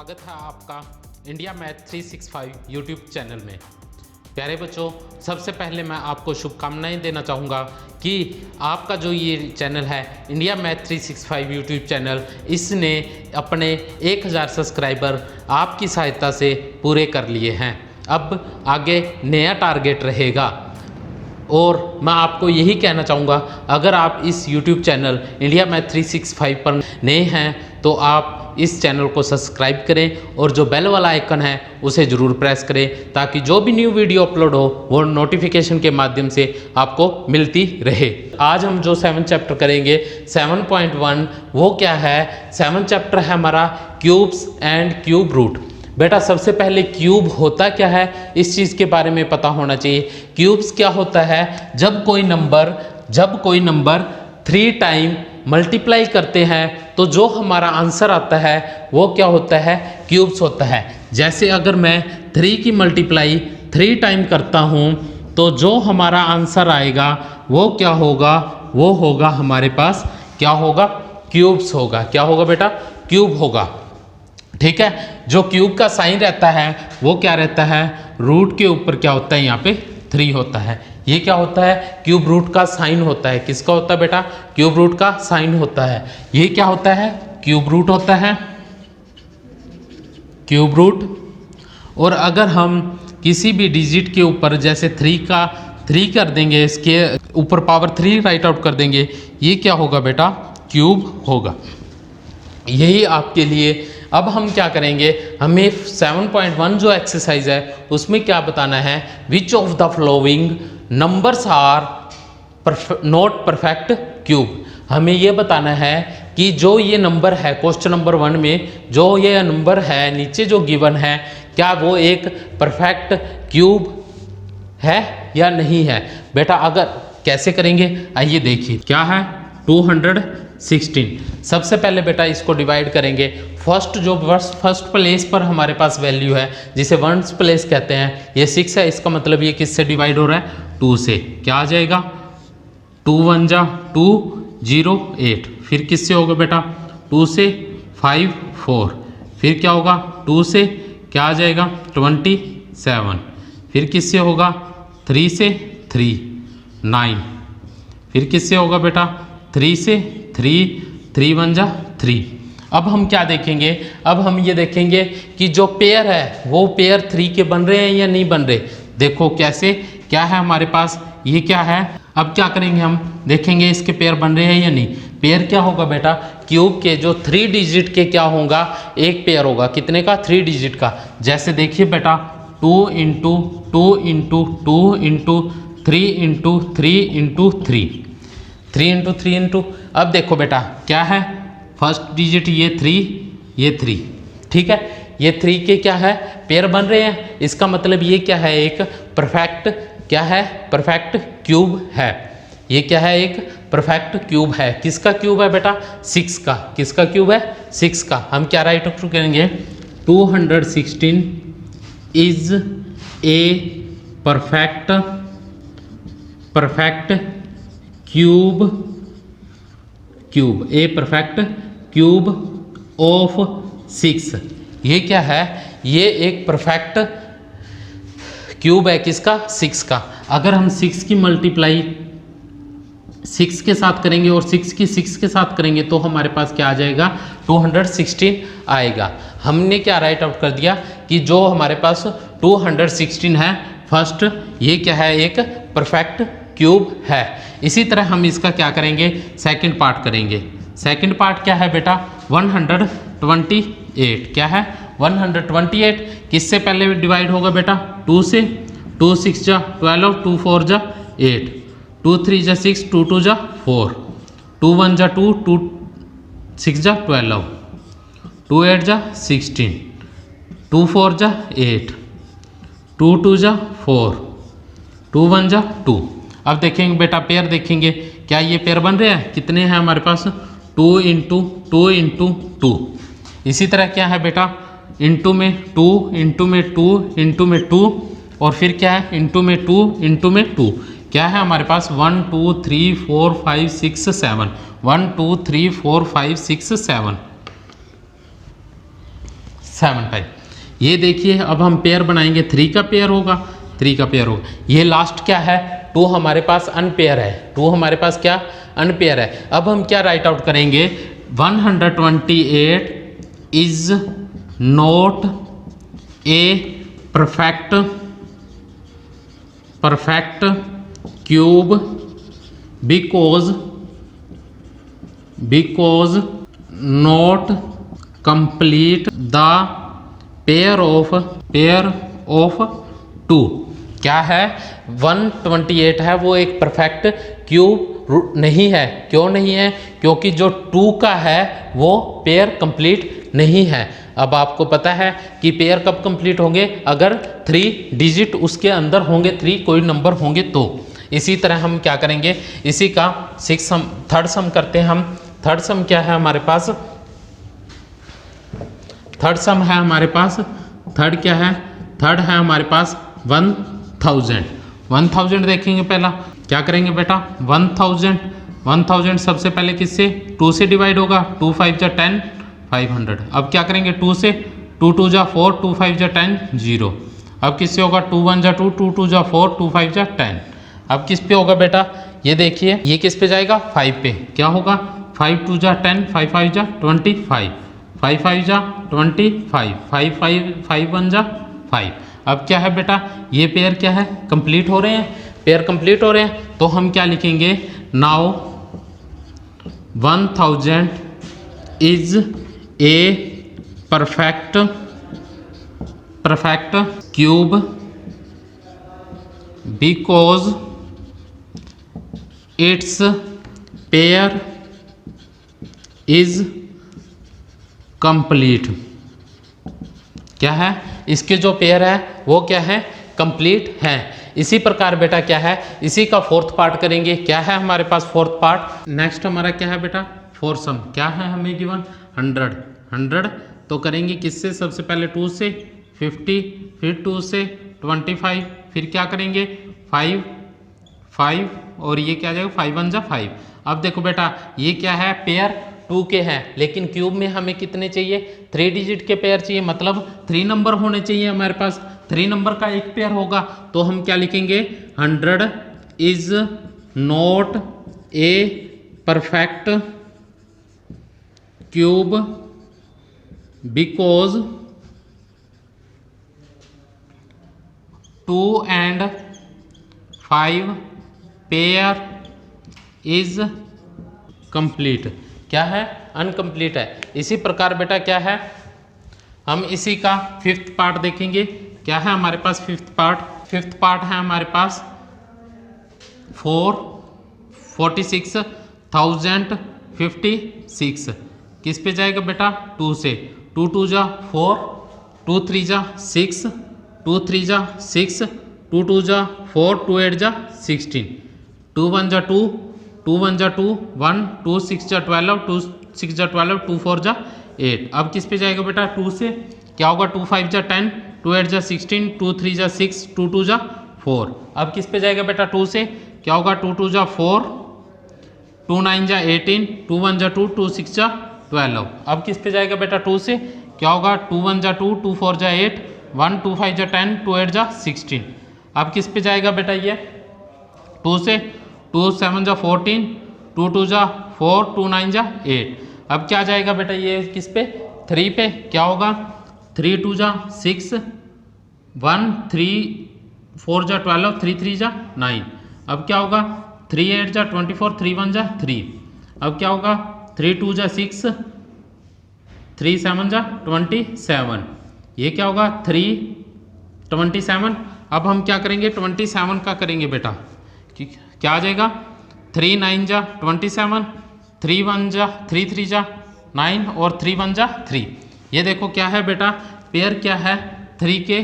स्वागत है आपका इंडिया मैथ 365 यूट्यूब चैनल में। प्यारे बच्चों, सबसे पहले मैं आपको शुभकामनाएं देना चाहूँगा कि आपका जो ये चैनल है इंडिया मैथ 365 यूट्यूब चैनल, इसने अपने 1000 सब्सक्राइबर आपकी सहायता से पूरे कर लिए हैं। अब आगे नया टारगेट रहेगा और मैं आपको यही कहना चाहूँगा, अगर आप इस यूट्यूब चैनल इंडिया मैथ 365 पर नए हैं तो आप इस चैनल को सब्सक्राइब करें और जो बेल वाला आइकन है उसे ज़रूर प्रेस करें ताकि जो भी न्यू वीडियो अपलोड हो वो नोटिफिकेशन के माध्यम से आपको मिलती रहे। आज हम जो 7 चैप्टर करेंगे 7.1 वो क्या है? 7 चैप्टर है हमारा क्यूब्स एंड क्यूब रूट। बेटा सबसे पहले क्यूब होता क्या है इस चीज़ के बारे में पता होना चाहिए। क्यूब्स क्या होता है? जब कोई नंबर 3 टाइम मल्टीप्लाई करते हैं तो जो हमारा आंसर आता है वो क्या होता है? क्यूब्स होता है। जैसे अगर मैं 3 की मल्टीप्लाई 3 टाइम करता हूँ तो जो हमारा आंसर आएगा वो क्या होगा? वो होगा हमारे पास क्या होगा? क्यूब्स होगा। क्या होगा बेटा? क्यूब होगा। ठीक है। जो क्यूब का साइन रहता है वो क्या रहता है? रूट के ऊपर क्या होता है? यहाँ पे 3 होता है। ये क्या होता है? क्यूब रूट का साइन होता है। किसका होता है बेटा? क्यूब रूट का साइन होता है। ये क्या होता है? क्यूब रूट होता है, क्यूब रूट। और अगर हम किसी भी डिजिट के ऊपर जैसे 3 का 3 कर देंगे, इसके ऊपर पावर 3 राइट आउट कर देंगे, ये क्या होगा बेटा? क्यूब होगा। यही आपके लिए अब हम क्या करेंगे, हमें 7.1 जो एक्सरसाइज है उसमें क्या बताना है? Which of the following numbers are not perfect cube. हमें ये बताना है कि जो ये नंबर है क्वेश्चन नंबर 1 में जो ये नंबर है नीचे जो गिवन है, क्या वो एक परफेक्ट क्यूब है या नहीं है। बेटा अगर कैसे करेंगे आइए देखिए। क्या है? 216। सबसे पहले बेटा इसको डिवाइड करेंगे। फर्स्ट प्लेस पर हमारे पास वैल्यू है जिसे वंस प्लेस कहते हैं, ये 6 है। इसका मतलब ये किससे डिवाइड हो रहा है? 2 से। क्या आ जाएगा? 2 1 जा 2 0 8। फिर किससे होगा बेटा? 2 से 5 4। फिर क्या होगा? 2 से क्या आ जाएगा? 27। फिर किससे होगा? 3 से 3 9। फिर किससे होगा बेटा? 3 से 3 1 जा 3। अब हम क्या देखेंगे? अब हम ये देखेंगे कि जो पेयर है वो पेयर 3 के बन रहे हैं या नहीं बन रहे। देखो कैसे, क्या है हमारे पास? ये क्या है? अब क्या करेंगे हम? देखेंगे इसके पेयर बन रहे हैं या नहीं। पेयर क्या होगा बेटा? क्यूब के जो 3 डिजिट के क्या होगा? एक पेयर होगा। कितने का? 3 डिजिट का। जैसे देखिए बेटा 2 into 2 into 2 into 3 into 3 into 3 3 into 3 into. अब देखो बेटा क्या है? फर्स्ट डिजिट ये 3 ये 3। ठीक है। ये 3 के क्या है? पेयर बन रहे हैं। इसका मतलब ये क्या है? एक परफेक्ट क्या है? परफेक्ट क्यूब है। ये क्या है? एक परफेक्ट क्यूब है। किसका क्यूब है बेटा? 6 का। किसका क्यूब है? 6 का। हम क्या राइट आउट करेंगे? 216 is a perfect cube a perfect cube of 6। ये क्या है? ये एक परफेक्ट क्यूब है। किसका? 6 का। अगर हम 6 की मल्टीप्लाई 6 के साथ करेंगे और 6 की 6 के साथ करेंगे तो हमारे पास क्या आ जाएगा? 216 आएगा। हमने क्या राइट आउट कर दिया कि जो हमारे पास 216 है फर्स्ट, ये क्या है? एक परफेक्ट क्यूब है। इसी तरह हम इसका क्या करेंगे? सेकंड पार्ट करेंगे। सेकंड पार्ट क्या है बेटा? 128। क्या है? 128 किससे पहले डिवाइड होगा बेटा? 2 से। 2 6 जा 12, 2 4 जा 8, 2 3 जा 6, 2 2 जा 4, 2 1 जा 2, 2 6 जा 12, 2 8 जा 16, 2 4 जा 8, 2 2 जा 4, 2 1 जा 2। अब देखेंगे बेटा पेयर देखेंगे, क्या ये पेयर बन रहे हैं? कितने हैं हमारे पास? 2 इंटू 2 इंटू 2। इसी तरह क्या है बेटा? इंटू में 2 इंटू में 2 इंटू में 2 और फिर क्या है? इंटू में 2 इंटू में 2। क्या है हमारे पास? 1 2 3 4 5 6 7। 1 2 3 4 5 6 7 7 टाइम। ये देखिए अब हम पेयर बनाएंगे, 3 का पेयर होगा, 3 का पेयर होगा। ये लास्ट क्या है, 2 हमारे पास अनपेयर है, 2 हमारे पास क्या अनपेयर है। अब हम क्या राइट आउट करेंगे, 128 is not a perfect cube because not complete the pair of 2। क्या है, 128 है वो एक परफेक्ट क्यूब नहीं है। क्यों नहीं है, क्योंकि जो 2 का है वो पेयर कंप्लीट नहीं है। अब आपको पता है कि पेयर कब कंप्लीट होंगे, अगर 3 डिजिट उसके अंदर होंगे, 3 कोई नंबर होंगे तो। इसी तरह हम क्या करेंगे, इसी का थर्ड सम करते हैं हम। थर्ड सम क्या है हमारे पास, थर्ड सम है हमारे पास, थर्ड क्या है, थर्ड है हमारे पास 1000 देखेंगे। पहला क्या करेंगे बेटा, 1000 सबसे पहले किससे, 2 से डिवाइड होगा, 2 5 जा 10, 500। अब क्या करेंगे 2 से, 2 2 जा 4, 2 5 जा 10, 0। अब किससे होगा, 2 1 जा 2, 2 2 जा 4, 2 5 जा 10। अब किस पे होगा बेटा, ये देखिए ये किस पे जाएगा, 5 पे। क्या होगा, 5 2 जा 10, 5 5 जा 25, 5 5 जा 25, 5 5 1 जा 5। अब क्या है बेटा, ये पेयर क्या है, कंप्लीट हो रहे हैं, पेयर कंप्लीट हो रहे हैं। तो हम क्या लिखेंगे, now 1000 is a perfect cube because it's pair is complete. क्या है, इसके जो पेयर है वो क्या है, कंप्लीट है। इसी प्रकार बेटा क्या है, इसी का फोर्थ पार्ट करेंगे। क्या है हमारे पास फोर्थ पार्ट, नेक्स्ट हमारा क्या है बेटा, फोर्थ सम। क्या है हमें गिवन, 100 तो करेंगे किससे, सबसे पहले 2 से 50, फिर 2 से 25, फिर क्या करेंगे 5 और ये क्या जाएगा 5 1 जा 5। अब देखो बेटा ये क्या है, पेयर 2 के हैं, लेकिन क्यूब में हमें कितने चाहिए, 3 डिजिट के पेयर चाहिए, मतलब 3 नंबर होने चाहिए हमारे पास। 3 नंबर का एक पेयर होगा तो हम क्या लिखेंगे, 100 is not a perfect cube because 2 and 5 pair is complete. क्या है, अनकंप्लीट है। इसी प्रकार बेटा क्या है, हम इसी का 5th पार्ट देखेंगे। क्या है हमारे पास 5th पार्ट, 5th पार्ट है हमारे पास 46,056। किस पे जाएगा बेटा, 2 से, 2 2 जा 4, 2 3 जा 6, 2 3 जा 6, 2 2 जा 4, 2 8 जा 16, 2 1 जा 2, 2 1 जा 2 1, 2 6 जा 12, 2 6 जा 12, 2 4 जा 8। अब किस पे जाएगा बेटा, 2 से, क्या होगा, 2 5 जा 10, 2 8 जा 16, 2 3 जा 6, 2 2 जा 4। अब किस पे जाएगा बेटा, 2 से, क्या होगा, 2 2 जा 4, 2 9 जा 18, 2 1 जा 2, 2 6 जा 12। अब किस पे जाएगा बेटा, 2 से, क्या होगा, 2 1 जा 2, 2 4 जा 8, 1 2 5 जा 10, 2 8 जा 16। अब किस पे जाएगा बेटा ये, 2 से, 2 7 जा 14, 2 2 जा 4, 2 9 जा 8। अब क्या जाएगा बेटा ये किस पे, 3 पे। क्या होगा, 3 2 जा 6, 1 3 4 जा 12, 3 3 जा 9। अब क्या होगा, 3 8 जा 24, 3 1 जा 3। अब क्या होगा, 3 2 जा 6, 3 7 जा 27। ये क्या होगा, 3 27। अब हम क्या करेंगे, 27 का करेंगे बेटा, क्या आ जाएगा, 3 9 जा 27, 3 1 जा 3 3 जा 9 और 3 1 जा 3। ये देखो क्या है बेटा, पेयर क्या है, 3 के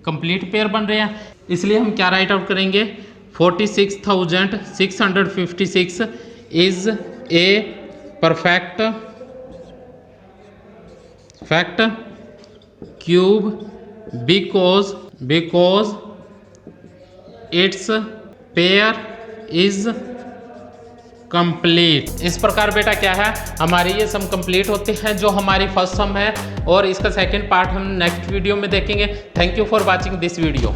कंप्लीट पेयर बन रहे हैं, इसलिए हम क्या राइट आउट करेंगे, 46,656 is a perfect cube because it's pair is complete. इस प्रकार बेटा क्या है, हमारे ये सम कंप्लीट होते हैं जो हमारी फर्स्ट सम है, और इसका सेकंड पार्ट हम नेक्स्ट वीडियो में देखेंगे। Thank you for watching this video.